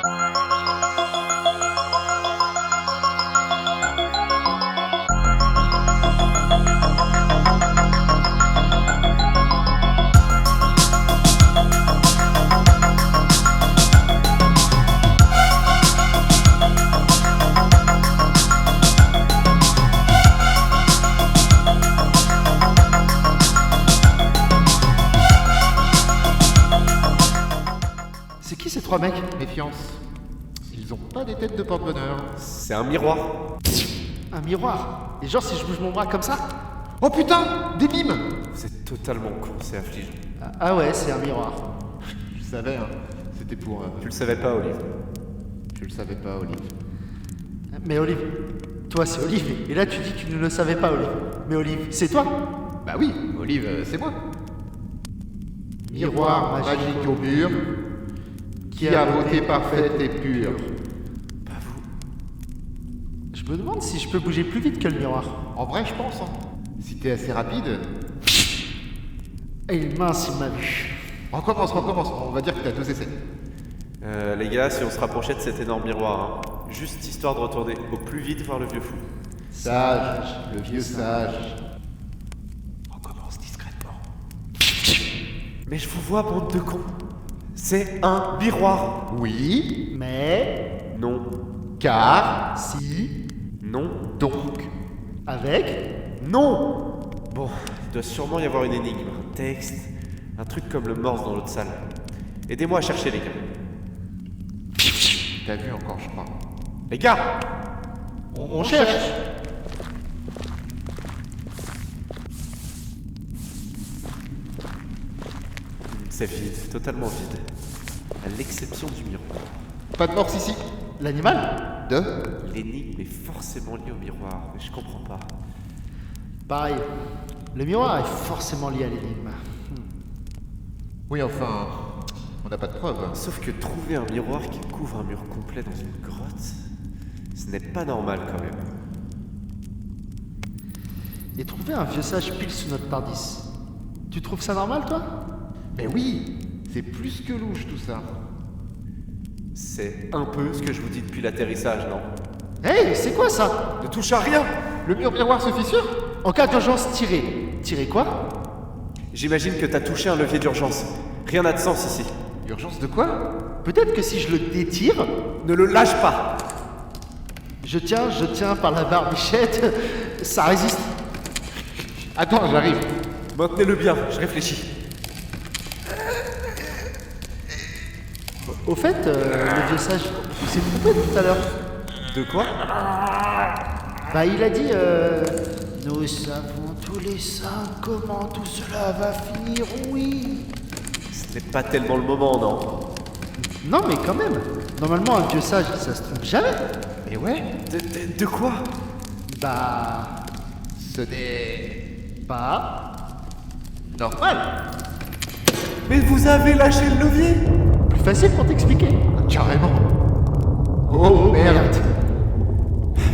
C'est qui ces trois mecs? Méfiance. Ils ont pas des têtes de porte-bonheur. C'est un miroir. Un miroir. Et genre si je bouge mon bras comme ça? Oh putain! Des mimes! C'est totalement con, c'est affligeant. Ah ouais, c'est un miroir. Je savais, hein. C'était pour... Tu le savais pas, Olive? Je le savais pas, Olive. Mais Olive, toi c'est Olive, et là tu dis que tu ne le savais pas, Olive. Mais Olive, c'est toi? Bah oui, Olive, c'est moi. Miroir magique au mur, qui a beauté parfaite et pure. Pas vous. Je me demande si je peux bouger plus vite que le miroir. En vrai, je pense, hein. Si t'es assez rapide... Et mince, il m'a vu. Recommence. On va dire que t'as 2 essais. Les gars, si on se rapprochait de cet énorme miroir, hein, juste histoire de retourner au plus vite voir le vieux fou. Sage, le vieux sage. Recommence discrètement. Mais je vous vois, bande de cons. C'est un miroir. Oui, mais... Non. Car... Si... Non. Donc... Avec... Non. Bon, il doit sûrement y avoir une énigme, un texte, un truc comme le morse dans l'autre salle. Aidez-moi à chercher, les gars. T'as vu encore, je crois. Les gars! On cherche. C'est vide, totalement vide. À l'exception du miroir. Pas de morse ici. L'animal? L'énigme est forcément liée au miroir, mais je comprends pas. Pareil. Le miroir est forcément lié à l'énigme. Oui, enfin... On n'a pas de preuves. Sauf que trouver un miroir qui couvre un mur complet dans une grotte, ce n'est pas normal quand même. Et trouver un vieux sage pile sous notre Tardis. Tu trouves ça normal, toi? Mais oui. C'est plus que louche, tout ça. C'est un peu ce que je vous dis depuis l'atterrissage, non? Hey, c'est quoi ça? Ne touche à rien! Le mur miroir se fissure? En cas d'urgence, tirez. Tirez quoi? J'imagine que t'as touché un levier d'urgence. Rien n'a de sens ici. Urgence de quoi? Peut-être que si je le détire... Ne le lâche pas! Je tiens par la barbichette. Ça résiste. Attends, j'arrive. Maintenez-le bien, je réfléchis. Au fait, le vieux sage, il s'est trompé tout à l'heure. De quoi? Bah, il a dit nous savons tous les 5 comment tout cela va finir, oui. Ce n'est pas tellement le moment, non? Non, mais quand même. Normalement, un vieux sage, ça se trompe jamais. Mais ouais. De quoi? Bah... Ce n'est... pas... normal. Mais vous avez lâché le levier! Plus facile pour t'expliquer. Carrément. Oh merde.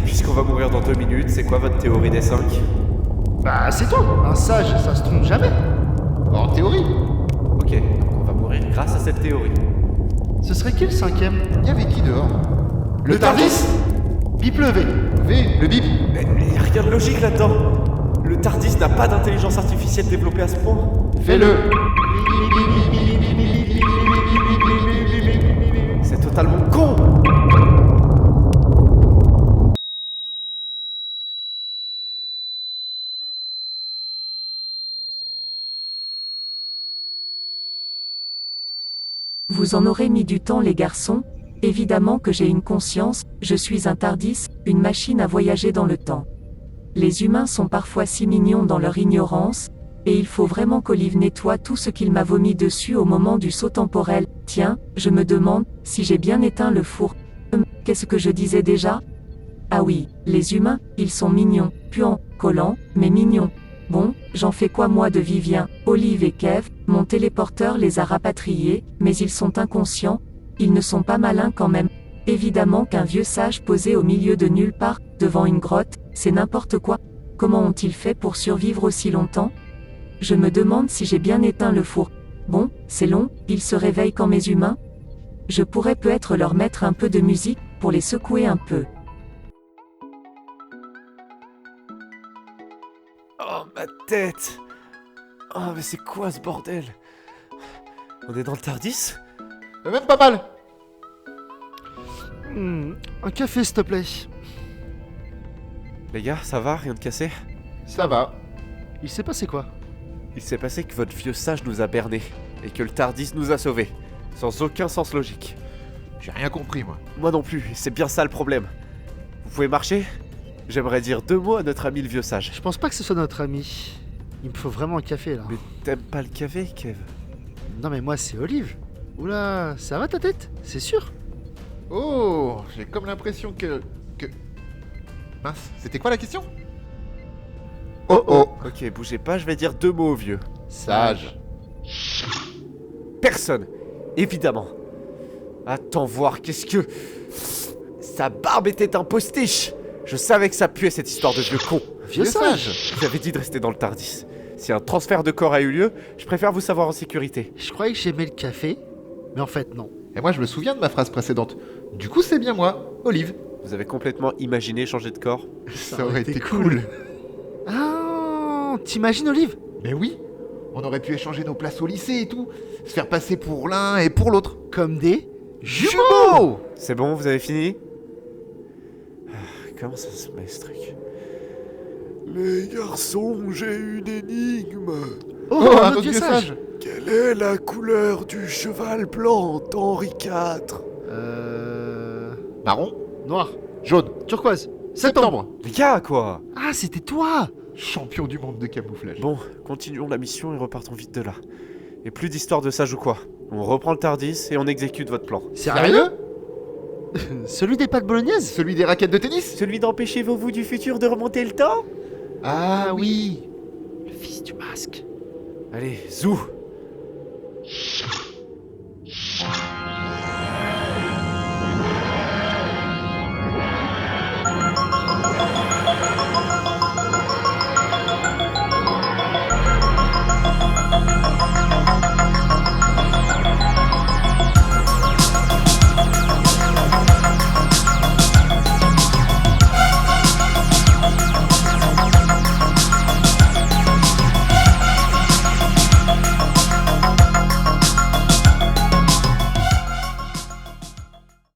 Puisqu'on va mourir dans 2 minutes, c'est quoi votre théorie des 5? Bah, c'est tout. Un sage, ça se trompe jamais. En théorie. Ok, donc on va mourir grâce à cette théorie. Ce serait qui le 5e? Il y avait qui dehors? Le Tardis! Bip le V. V, le bip. Mais y a rien de logique là-dedans. Le Tardis n'a pas d'intelligence artificielle développée à ce point. Fais-le. C'est totalement con! Vous en aurez mis du temps, les garçons. Évidemment que j'ai une conscience, je suis un Tardis, une machine à voyager dans le temps. Les humains sont parfois si mignons dans leur ignorance, et il faut vraiment qu'Olive nettoie tout ce qu'il m'a vomi dessus au moment du saut temporel. Tiens, je me demande si j'ai bien éteint le four. Qu'est-ce que je disais déjà? Ah oui, les humains, ils sont mignons, puants, collants, mais mignons. Bon, j'en fais quoi moi de Vivien, Olive et Kev? Mon téléporteur les a rapatriés, mais ils sont inconscients. Ils ne sont pas malins quand même. Évidemment qu'un vieux sage posé au milieu de nulle part, devant une grotte, c'est n'importe quoi. Comment ont-ils fait pour survivre aussi longtemps? Je me demande si j'ai bien éteint le four. Bon, c'est long, ils se réveillent quand mes humains? Je pourrais peut-être leur mettre un peu de musique, pour les secouer un peu. Oh, ma tête! Oh, mais c'est quoi ce bordel? On est dans le Tardis? Même pas mal. Un café, s'il te plaît. Les gars, ça va? Rien de cassé? Ça va. Il s'est passé quoi? Il s'est passé que votre vieux sage nous a bernés, et que le Tardis nous a sauvés. Sans aucun sens logique. J'ai rien compris, moi. Moi non plus, et c'est bien ça le problème. Vous pouvez marcher? J'aimerais dire 2 mots à notre ami le vieux sage. Je pense pas que ce soit notre ami. Il me faut vraiment un café là. Mais t'aimes pas le café, Kev? Non mais moi c'est Olive. Oula, ça va ta tête? C'est sûr? Oh, j'ai comme l'impression que... Mince, c'était quoi la question? Oh oh, Ok, bougez pas, je vais dire 2 mots au vieux. sage. Personne, évidemment. Attends voir, qu'est-ce que... Sa barbe était un postiche. Je savais que ça puait cette histoire de vieux con. Vieux sage. J'avais dit de rester dans le Tardis. Si un transfert de corps a eu lieu, je préfère vous savoir en sécurité. Je croyais que j'aimais le café, mais en fait non. Et moi je me souviens de ma phrase précédente. Du coup c'est bien moi, Olive. Vous avez complètement imaginé changer de corps? Ça aurait été cool. Ah, t'imagines Olive? Mais oui, on aurait pu échanger nos places au lycée et tout. Se faire passer pour l'un et pour l'autre. Comme des jumeaux. C'est bon, vous avez fini? Comment ça se met ce truc? Les garçons, j'ai une énigme. Oh, un autre vieux sage. Quelle est la couleur du cheval blanc d'Henri IV? Marron, Noir. jaune, Turquoise. septembre. Les gars, quoi! Ah, c'était toi. Champion du monde de camouflage. Bon, continuons la mission et repartons vite de là. Et plus d'histoire de sage ou quoi. On reprend le Tardis et on exécute votre plan. Sérieux? Celui des pâtes bolognaises? Celui des raquettes de tennis? Celui d'empêcher vos vous du futur de remonter le temps? Ah oui. Le fils du masque. Allez, zou!